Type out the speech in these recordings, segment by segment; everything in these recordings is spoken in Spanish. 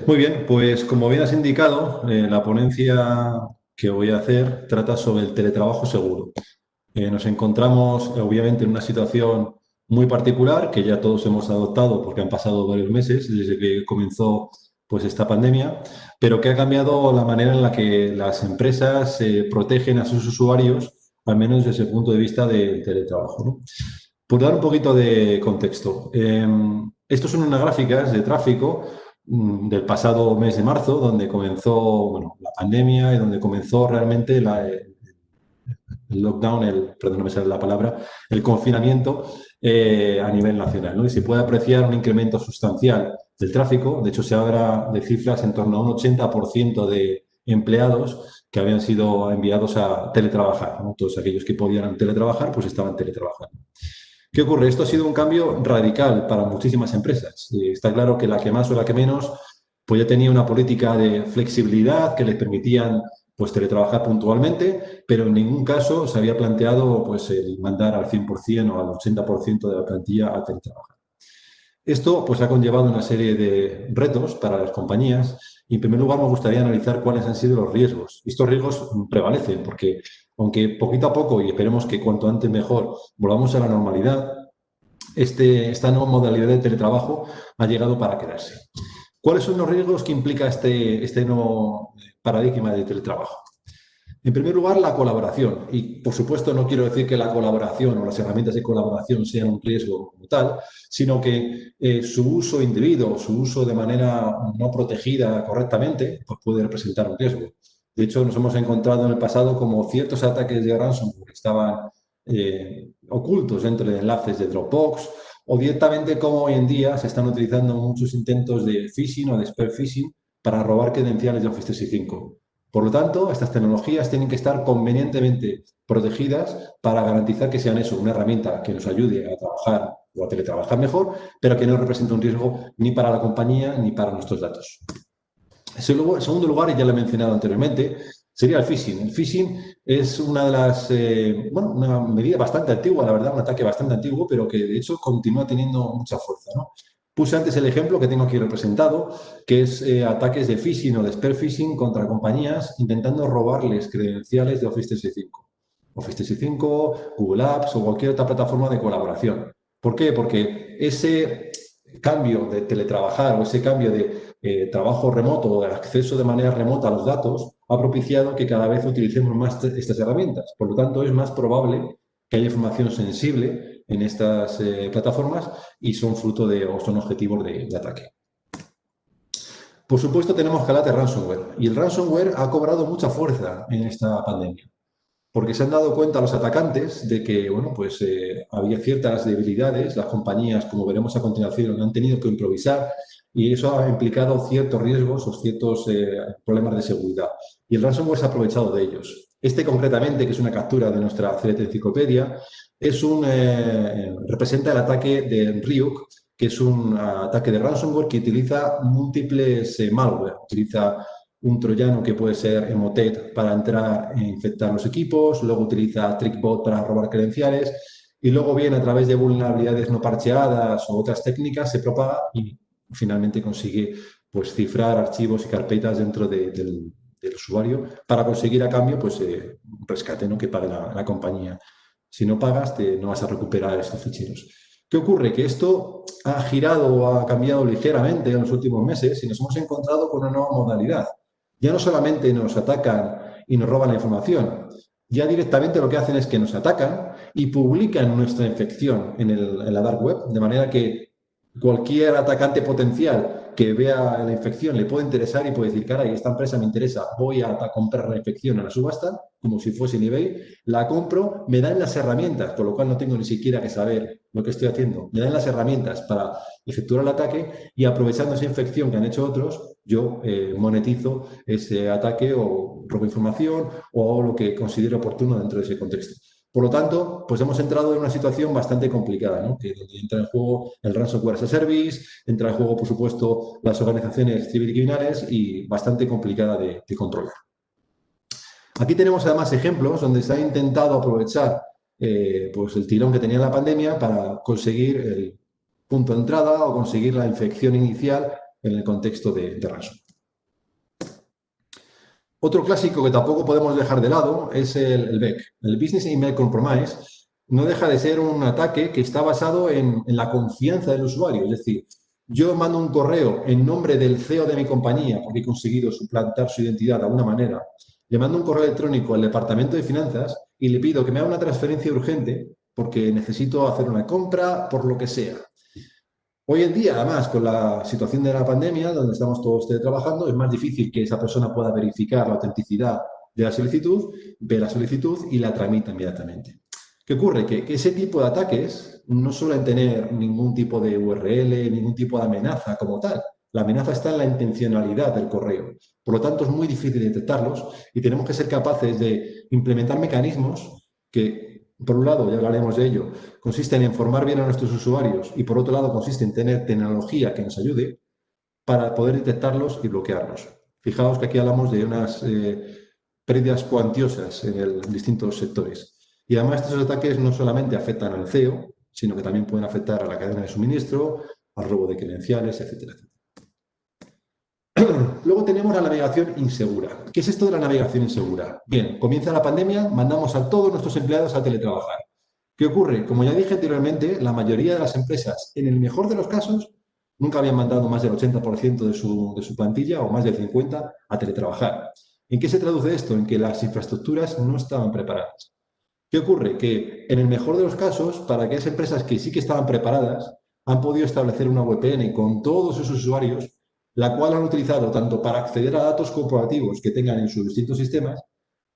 Muy bien, pues como bien has indicado, la ponencia que voy a hacer trata sobre el teletrabajo seguro. Nos encontramos, obviamente, en una situación muy particular que ya todos hemos adoptado porque han pasado varios meses desde que comenzó pues, esta pandemia, pero que ha cambiado la manera en la que las empresas protegen a sus usuarios, al menos desde el punto de vista del teletrabajo, ¿no? Por dar un poquito de contexto, estos son unas gráficas de tráfico del pasado mes de marzo, donde comenzó bueno, la pandemia y donde comenzó realmente el lockdown, perdón, no me sale la palabra, el confinamiento a nivel nacional, ¿no? Y se puede apreciar un incremento sustancial del tráfico. De hecho, se habla de cifras en torno a un 80% de empleados que habían sido enviados a teletrabajar, ¿no? Todos aquellos que podían teletrabajar, pues estaban teletrabajando. ¿Qué ocurre? Esto ha sido un cambio radical para muchísimas empresas. Está claro que la que más o la que menos, pues ya tenía una política de flexibilidad que les permitían pues teletrabajar puntualmente, pero en ningún caso se había planteado pues el mandar al 100% o al 80% de la plantilla a teletrabajar. Esto pues, ha conllevado una serie de retos para las compañías y, en primer lugar, me gustaría analizar cuáles han sido los riesgos. Estos riesgos prevalecen porque, aunque poquito a poco, y esperemos que cuanto antes mejor, volvamos a la normalidad, esta nueva modalidad de teletrabajo ha llegado para quedarse. ¿Cuáles son los riesgos que implica este nuevo paradigma de teletrabajo? En primer lugar, la colaboración. Y, por supuesto, no quiero decir que la colaboración o las herramientas de colaboración sean un riesgo como tal, sino que su uso indebido, su uso de manera no protegida correctamente, pues puede representar un riesgo. De hecho, nos hemos encontrado en el pasado como ciertos ataques de ransomware estaban ocultos dentro de enlaces de Dropbox o directamente como hoy en día se están utilizando muchos intentos de phishing o de spear phishing para robar credenciales de Office 365. Por lo tanto, estas tecnologías tienen que estar convenientemente protegidas para garantizar que sean eso, una herramienta que nos ayude a trabajar o a teletrabajar mejor, pero que no represente un riesgo ni para la compañía ni para nuestros datos. En segundo lugar, y ya lo he mencionado anteriormente, sería el phishing. El phishing es una de las, bueno, una medida bastante antigua, la verdad, un ataque bastante antiguo, pero que de hecho continúa teniendo mucha fuerza, ¿no? Puse antes el ejemplo que tengo aquí representado, que es ataques de phishing o de spear phishing contra compañías intentando robarles credenciales de Office 365. Office 365, Google Apps o cualquier otra plataforma de colaboración. ¿Por qué? Porque ese cambio de teletrabajar o ese cambio de trabajo remoto o de acceso de manera remota a los datos ha propiciado que cada vez utilicemos más estas herramientas. Por lo tanto, es más probable que haya información sensible en estas plataformas y son fruto de o son objetivos de ataque. Por supuesto, tenemos que hablar de ransomware y el ransomware ha cobrado mucha fuerza en esta pandemia porque se han dado cuenta los atacantes de que, bueno, pues había ciertas debilidades, las compañías, como veremos a continuación, han tenido que improvisar y eso ha implicado ciertos riesgos o ciertos problemas de seguridad. Y el ransomware se ha aprovechado de ellos. Este concretamente, que es una captura de nuestra CLT Enciclopedia, representa el ataque de Ryuk, que es un ataque de ransomware que utiliza múltiples malware, utiliza un troyano que puede ser Emotet para entrar e infectar los equipos, luego utiliza TrickBot para robar credenciales y luego bien a través de vulnerabilidades no parcheadas o otras técnicas se propaga y finalmente consigue pues cifrar archivos y carpetas dentro del usuario para conseguir a cambio pues un rescate, ¿no?, que pague la compañía. Si no pagas, no vas a recuperar estos ficheros. ¿Qué ocurre? Que esto ha girado o ha cambiado ligeramente en los últimos meses y nos hemos encontrado con una nueva modalidad. Ya no solamente nos atacan y nos roban la información, ya directamente lo que hacen es que nos atacan y publican nuestra infección en la dark web, de manera que cualquier atacante potencial que vea la infección le puede interesar y puede decir, caray, esta empresa me interesa, voy a comprar la infección en la subasta, como si fuese en eBay, la compro, me dan las herramientas, por lo cual no tengo ni siquiera que saber lo que estoy haciendo, me dan las herramientas para efectuar el ataque y aprovechando esa infección que han hecho otros, yo monetizo ese ataque o robo información o hago lo que considero oportuno dentro de ese contexto. Por lo tanto, pues hemos entrado en una situación bastante complicada, ¿no? Que donde entra en juego el ransomware as a service, entra en juego, por supuesto, las organizaciones cibercriminales y bastante complicada de controlar. Aquí tenemos además ejemplos donde se ha intentado aprovechar pues el tirón que tenía la pandemia para conseguir el punto de entrada o conseguir la infección inicial en el contexto de ransomware. Otro clásico que tampoco podemos dejar de lado es el BEC. El Business Email Compromise no deja de ser un ataque que está basado en la confianza del usuario. Es decir, yo mando un correo en nombre del CEO de mi compañía porque he conseguido suplantar su identidad de alguna manera. Le mando un correo electrónico al departamento de finanzas y le pido que me haga una transferencia urgente porque necesito hacer una compra por lo que sea. Hoy en día, además, con la situación de la pandemia, donde estamos todos teletrabajando, es más difícil que esa persona pueda verificar la autenticidad de la solicitud, ve la solicitud y la tramita inmediatamente. ¿Qué ocurre? Que ese tipo de ataques no suelen tener ningún tipo de URL, ningún tipo de amenaza como tal. La amenaza está en la intencionalidad del correo. Por lo tanto, es muy difícil detectarlos y tenemos que ser capaces de implementar mecanismos que, por un lado, ya hablaremos de ello, consiste en informar bien a nuestros usuarios y, por otro lado, consiste en tener tecnología que nos ayude para poder detectarlos y bloquearlos. Fijaos que aquí hablamos de unas pérdidas cuantiosas en distintos sectores. Y además estos ataques no solamente afectan al CEO, sino que también pueden afectar a la cadena de suministro, al robo de credenciales, etcétera, etcétera. Luego tenemos la navegación insegura. ¿Qué es esto de la navegación insegura? Bien, comienza la pandemia, mandamos a todos nuestros empleados a teletrabajar. ¿Qué ocurre? Como ya dije anteriormente, la mayoría de las empresas, en el mejor de los casos, nunca habían mandado más del 80% de su plantilla o más del 50% a teletrabajar. ¿En qué se traduce esto? En que las infraestructuras no estaban preparadas. ¿Qué ocurre? Que en el mejor de los casos, para aquellas empresas que sí que estaban preparadas, han podido establecer una VPN con todos sus usuarios, la cual han utilizado tanto para acceder a datos corporativos que tengan en sus distintos sistemas,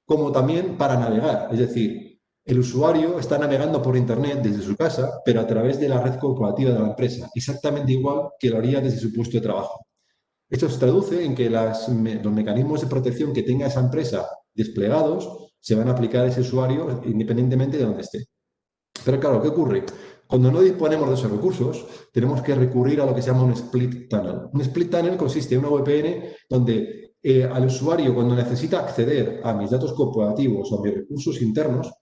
como también para navegar. Es decir, el usuario está navegando por Internet desde su casa, pero a través de la red corporativa de la empresa, exactamente igual que lo haría desde su puesto de trabajo. Esto se traduce en que los mecanismos de protección que tenga esa empresa desplegados se van a aplicar a ese usuario independientemente de donde esté. Pero claro, ¿qué ocurre? Cuando no disponemos de esos recursos, tenemos que recurrir a lo que se llama un split tunnel. Un split tunnel consiste en una VPN donde al usuario, cuando necesita acceder a mis datos corporativos o a mis recursos internos,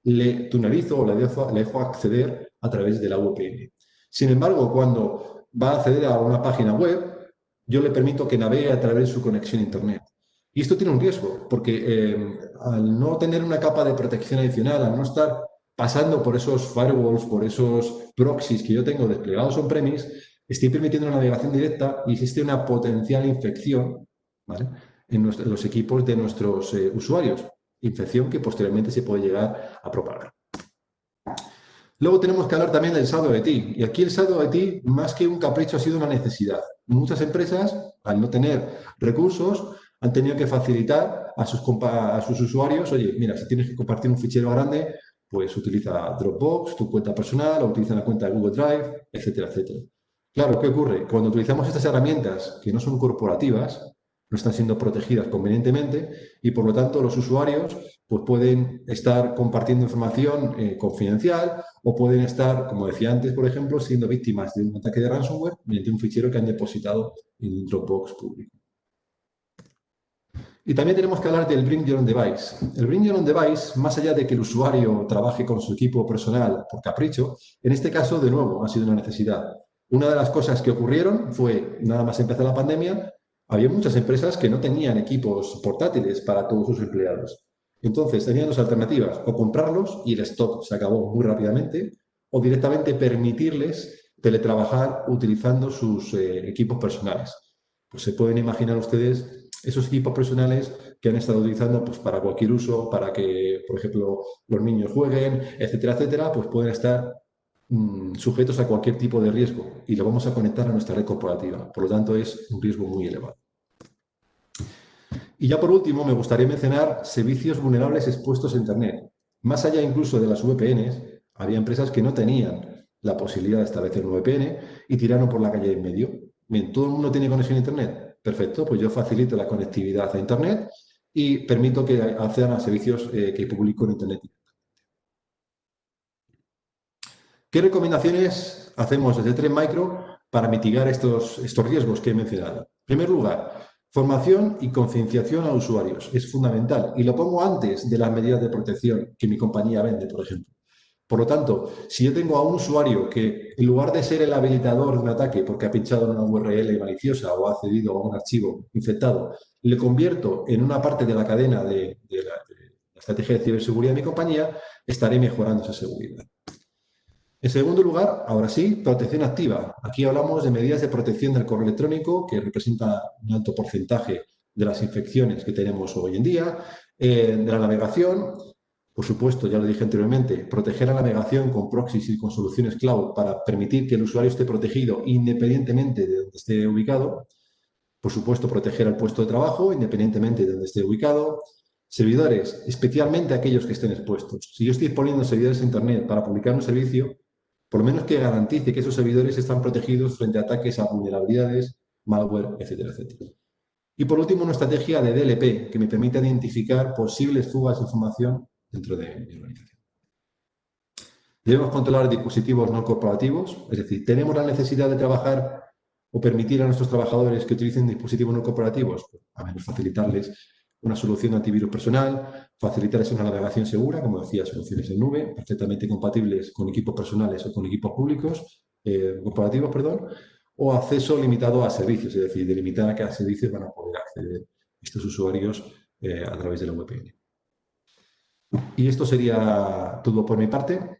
le tunelizo o le dejo acceder a través de la VPN. Sin embargo, cuando va a acceder a una página web, yo le permito que navegue a través de su conexión a Internet. Y esto tiene un riesgo, porque al no tener una capa de protección adicional, al no estar pasando por esos firewalls, por esos proxies que yo tengo desplegados on-premise, estoy permitiendo una navegación directa y existe una potencial infección, ¿vale?, en los equipos de nuestros usuarios. Infección que posteriormente se puede llegar a propagar. Luego tenemos que hablar también del saldo de IT. Y aquí el saldo de IT, más que un capricho, ha sido una necesidad. Muchas empresas, al no tener recursos, han tenido que facilitar a sus usuarios, oye, mira, si tienes que compartir un fichero grande, pues utiliza Dropbox, tu cuenta personal, o utiliza la cuenta de Google Drive, etcétera, etcétera. Claro, ¿qué ocurre? Cuando utilizamos estas herramientas que no son corporativas, no están siendo protegidas convenientemente y, por lo tanto, los usuarios pues, pueden estar compartiendo información confidencial o pueden estar, como decía antes, por ejemplo, siendo víctimas de un ataque de ransomware mediante un fichero que han depositado en un Dropbox público. Y también tenemos que hablar del Bring Your Own Device. El Bring Your Own Device, más allá de que el usuario trabaje con su equipo personal por capricho, en este caso, de nuevo, ha sido una necesidad. Una de las cosas que ocurrieron fue, nada más empezar la pandemia, había muchas empresas que no tenían equipos portátiles para todos sus empleados. Entonces, tenían dos alternativas, o comprarlos y el stock se acabó muy rápidamente, o directamente permitirles teletrabajar utilizando sus equipos personales. Pues se pueden imaginar ustedes esos equipos personales que han estado utilizando pues, para cualquier uso, para que, por ejemplo, los niños jueguen, etcétera, etcétera, pues pueden estar sujetos a cualquier tipo de riesgo y lo vamos a conectar a nuestra red corporativa. Por lo tanto, es un riesgo muy elevado. Y ya por último, me gustaría mencionar servicios vulnerables expuestos a Internet. Más allá incluso de las VPNs, había empresas que no tenían la posibilidad de establecer un VPN y tiraron por la calle en medio. Bien, ¿todo el mundo tiene conexión a Internet? Perfecto, pues yo facilito la conectividad a Internet y permito que accedan a servicios que publico en Internet. ¿Qué recomendaciones hacemos desde Trend Micro para mitigar estos riesgos que he mencionado? En primer lugar, formación y concienciación a usuarios. Es fundamental y lo pongo antes de las medidas de protección que mi compañía vende, por ejemplo. Por lo tanto, si yo tengo a un usuario que, en lugar de ser el habilitador de un ataque porque ha pinchado en una URL maliciosa o ha accedido a un archivo infectado, le convierto en una parte de la cadena de la estrategia de ciberseguridad de mi compañía, estaré mejorando esa seguridad. En segundo lugar, ahora sí, protección activa. Aquí hablamos de medidas de protección del correo electrónico, que representa un alto porcentaje de las infecciones que tenemos hoy en día, de la navegación. Por supuesto, ya lo dije anteriormente, proteger la navegación con proxies y con soluciones cloud para permitir que el usuario esté protegido independientemente de donde esté ubicado. Por supuesto, proteger el puesto de trabajo independientemente de donde esté ubicado. Servidores, especialmente aquellos que estén expuestos. Si yo estoy poniendo servidores en Internet para publicar un servicio, por lo menos que garantice que esos servidores están protegidos frente a ataques a vulnerabilidades, malware, etcétera, etcétera. Y por último, una estrategia de DLP que me permite identificar posibles fugas de información dentro de mi organización. Debemos controlar dispositivos no corporativos, es decir, tenemos la necesidad de trabajar o permitir a nuestros trabajadores que utilicen dispositivos no corporativos, a menos facilitarles una solución de antivirus personal, facilitarles una navegación segura, como decía, soluciones en nube, perfectamente compatibles con equipos personales o con equipos públicos, corporativos, perdón, o acceso limitado a servicios, es decir, delimitar a qué servicios van a poder acceder estos usuarios a través de la VPN. Y esto sería todo por mi parte.